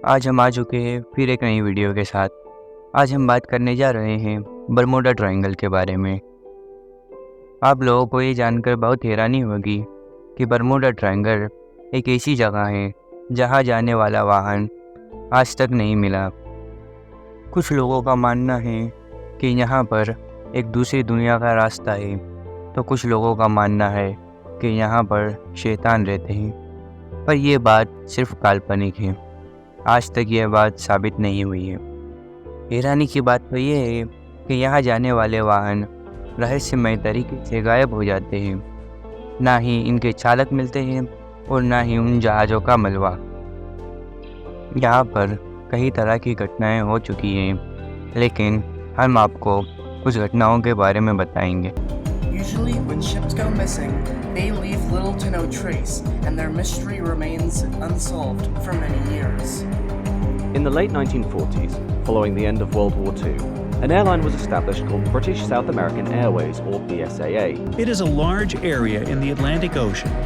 आज हम आ चुके हैं फिर एक नई वीडियो के साथ। आज हम बात करने जा रहे हैं बरमूडा ट्रायंगल के बारे में। आप लोगों को ये जानकर बहुत हैरानी होगी कि बरमूडा ट्रायंगल एक ऐसी जगह है जहाँ जाने वाला वाहन आज तक नहीं मिला। कुछ लोगों का मानना है कि यहाँ पर एक दूसरी दुनिया का रास्ता है, तो कुछ लोगों का मानना है कि यहाँ पर शैतान रहते हैं। पर यह बात सिर्फ काल्पनिक है। आज तक यह बात साबित नहीं हुई है। हैरानी की बात तो यह है कि यहाँ जाने वाले वाहन रहस्यमय तरीके से गायब हो जाते हैं। ना ही इनके चालक मिलते हैं और ना ही उन जहाज़ों का मलबा। यहाँ पर कई तरह की घटनाएं हो चुकी हैं, लेकिन हम आपको कुछ घटनाओं के बारे में बताएंगे। Usually, when ships go missing, they leave little to no trace, and their mystery remains unsolved for many years. In the late 1940s, following the end of World War II, an airline was established called British South American Airways, or BSAA. It is a large area in the Atlantic Ocean.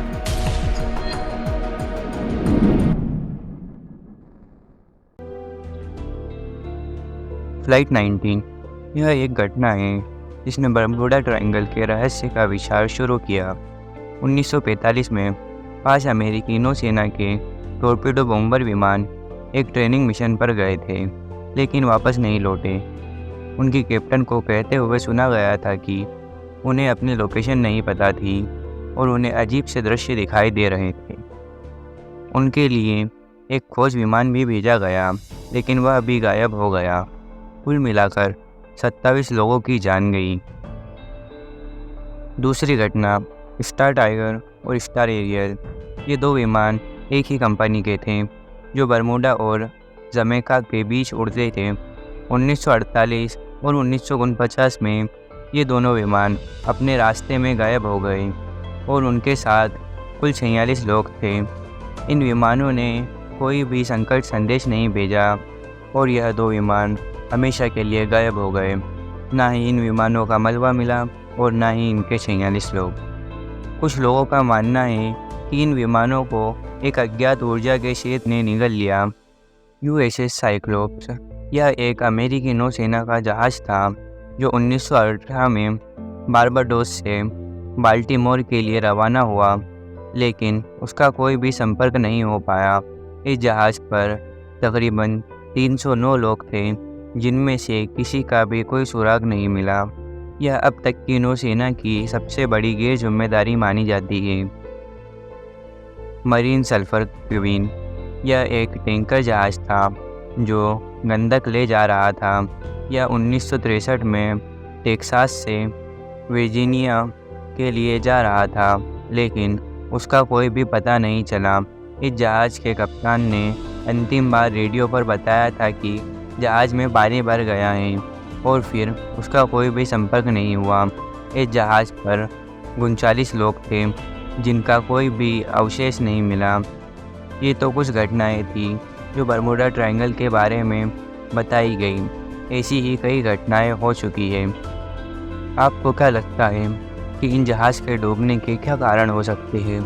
Flight 19 यह एक घटना है जिसने Bermuda triangle के रहस्य का विचार शुरू किया। 1945 में 5 अमेरिकी नौसेना के टॉर्पेडो बॉम्बर विमान एक ट्रेनिंग मिशन पर गए थे, लेकिन वापस नहीं लौटे। उनकी कैप्टन को कहते हुए सुना गया था कि उन्हें अपनी लोकेशन नहीं पता थी और उन्हें अजीब से दृश्य दिखाई दे रहे थे। उनके लिए एक खोज विमान भी भेजा गया, लेकिन वह भी गायब हो गया। कुल मिलाकर 27 लोगों की जान गई। दूसरी घटना स्टार टाइगर और स्टार एरियल, ये 2 विमान एक ही कंपनी के थे जो बरमूडा और जमैका के बीच उड़ते थे। 1948 और 1949 में ये दोनों विमान अपने रास्ते में गायब हो गए और उनके साथ कुल 46 लोग थे। इन विमानों ने कोई भी संकट संदेश नहीं भेजा और यह 2 विमान हमेशा के लिए गायब हो गए। ना ही इन विमानों का मलबा मिला और ना ही इनके 46 लोग। कुछ लोगों का मानना है कि इन विमानों को एक अज्ञात ऊर्जा के क्षेत्र ने निगल लिया। USS साइक्लोप्स यह एक अमेरिकी नौसेना का जहाज़ था जो 1918 में बारबाडोस से बाल्टीमोर के लिए रवाना हुआ, लेकिन उसका कोई भी संपर्क नहीं हो पाया। इस जहाज़ पर तकरीबन 309 लोग थे, जिनमें से किसी का भी कोई सुराग नहीं मिला। यह अब तक की नौसेना की सबसे बड़ी गैर जिम्मेदारी मानी जाती है। मरीन सल्फर क्वीन यह एक टैंकर जहाज़ था जो गंधक ले जा रहा था। यह 1963 में टेक्सास से वर्जीनिया के लिए जा रहा था, लेकिन उसका कोई भी पता नहीं चला। इस जहाज़ के कप्तान ने अंतिम बार रेडियो पर बताया था कि जहाज़ में पानी भर गया है और फिर उसका कोई भी संपर्क नहीं हुआ। इस जहाज़ पर 39 लोग थे, जिनका कोई भी अवशेष नहीं मिला। ये तो कुछ घटनाएं थी जो बरमूडा ट्रायंगल के बारे में बताई गई। ऐसी ही कई घटनाएं हो चुकी है। आपको क्या लगता है कि इन जहाज़ के डूबने के क्या कारण हो सकते हैं?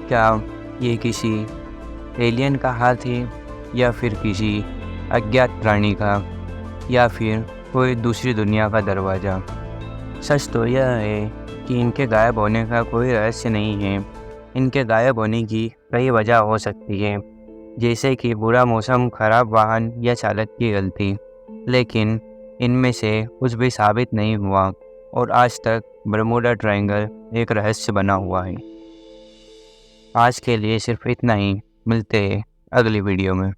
क्या ये किसी एलियन का हाथ है, या फिर किसी अज्ञात प्राणी का, या फिर कोई दूसरी दुनिया का दरवाज़ा? सच तो यह है कि इनके गायब होने का कोई रहस्य नहीं है। इनके गायब होने की कई वजह हो सकती है, जैसे कि बुरा मौसम, खराब वाहन या चालक की गलती, लेकिन इनमें से कुछ भी साबित नहीं हुआ और आज तक बरमूडा ट्रायंगल एक रहस्य बना हुआ है। आज के लिए सिर्फ इतना ही। मिलते हैं अगली वीडियो में।